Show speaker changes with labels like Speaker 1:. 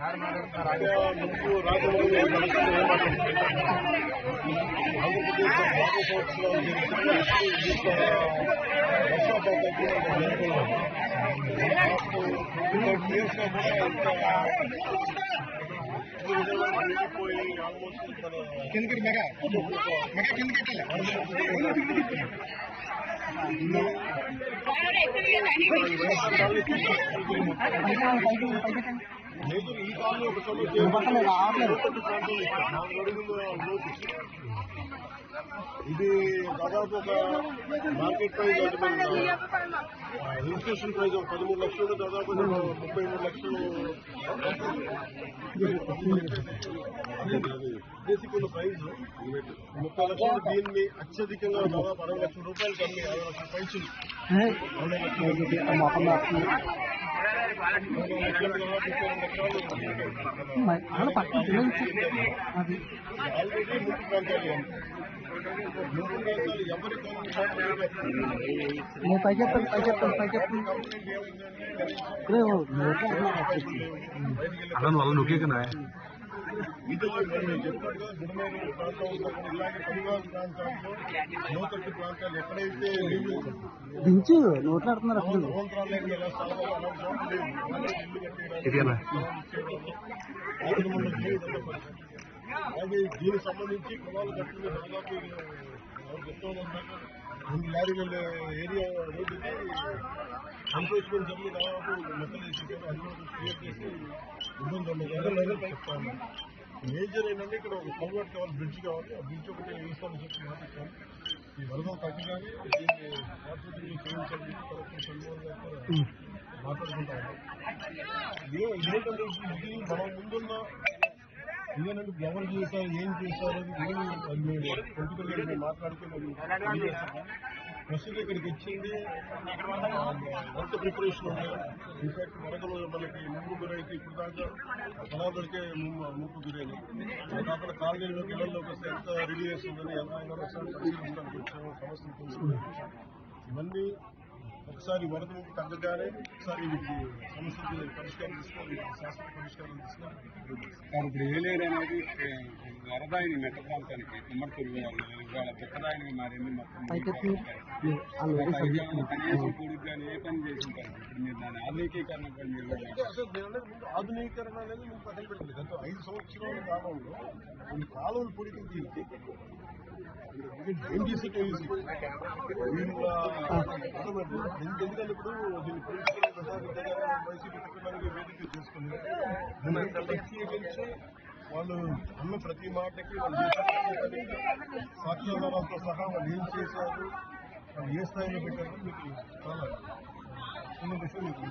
Speaker 1: నువ్వు రాజమౌళి కిందకి mega mega కిందకి లేదు ఈ కాలంలో ఒక ఇది దాదాపు ఒక మార్కెట్ ప్రైస్ రిజిస్ట్రేషన్ ప్రైస్ ఒక 13 లక్షలు దాదాపు 33 లక్షలు బేసిక్ ఉన్న ప్రైజ్ 30 లక్షలు. దీన్ని అత్యధికంగా దాదాపు 60 లక్షల రూపాయలు కమ్మి 50 లక్షల పైసలు 60 లక్షలు ఆల్రెడీ ముందు ప్రాంతాలు లోతట్టు ప్రాంతాలు ఎక్కడైతే
Speaker 2: దించు నోట్లాడుతున్నారు అసలు
Speaker 1: అలాగే దీనికి సంబంధించి పొలాలు కట్టుకుని దాదాపు చెప్తా ఉన్నారు 2 లారీల ఏరియా రోడ్డుకి ఎన్ఫోర్స్మెంట్ జరిగి దాదాపు మొత్తం చేసేసారు. అది కూడా క్లియర్ చేసి ఇబ్బంది ఉన్నది చెప్తా ఉన్నాం. మేజర్ ఏంటంటే ఇక్కడ ఒక కల్వర్ట్ కావాలి, బ్రిడ్జ్ కావాలి. ఆ బ్రిడ్జ్ ఒకటి వేస్తామని చెప్పి మాట్లాడుతాను. ఈ వరదలు తగ్గగానే దీన్ని ఆకృతిని చేయించాలని మాట్లాడుకుంటా ఉన్నాం. ఇదేంటంటే ఇది మనం ముందున్న ఇదేనంటే ఎవరు చేశారు, ఏం చేశారు పొలిటికల్ మాట్లాడుకుని ప్రస్తుతం ఇక్కడికి వచ్చింది ఎంత ప్రిపరేషన్ ఉన్నాయి. ఇన్ఫాక్ట్ వరదలు మనకి ముంపు గురైతే ఇప్పుడు దాకా పొలాలకే ముంపు గురైంది. కాకుండా కాలనీలోకి ఇళ్లలోకి వస్తే ఎంత రెడీ చేస్తుందని ఎంత పరిశీలించడానికి వచ్చామో సమస్యలు తెలుసుకున్నాం. ఇవన్నీ ఒకసారి వరద ముంపు తగ్గగానే ఒకసారి వీటికి సమస్యకి పరిష్కారం తీసుకోవాలి, శాశ్వత పరిష్కారం తీసుకోవాలి.
Speaker 3: ఇప్పుడు ఏలేరు అనేది వరదాయిని మెట్ట ప్రాంతానికి ఉమ్మడితూరు ఇవాళ పెద్దదాయిని మారింది. మొత్తం కనీసం కూడికి కానీ ఏ పని చేసి ఉంటారు. ఇప్పుడు మీరు దాని ఆధునికీకరణ పని మీరు
Speaker 1: ఆధునీకరణ అనేది మేము పక్కన పెట్టలేదు. గత 5 సంవత్సరాల కాలంలో కొన్ని కాలువలు పొడికి తీసి ఏం చేసేట ఎందుకంటే ఇప్పుడు దీన్ని వైసీపీ కుటుంబానికి వేదిక చేసుకుని ప్రత్యేకించి వాళ్ళు అన్న ప్రతి మాటకి వాళ్ళు సాక్ష్యాధారాలతో సహా వాళ్ళు ఏం చేశారు, వాళ్ళు ఏ స్థాయిలో పెట్టారో మీకు చాలా చిన్న విషయం మీకు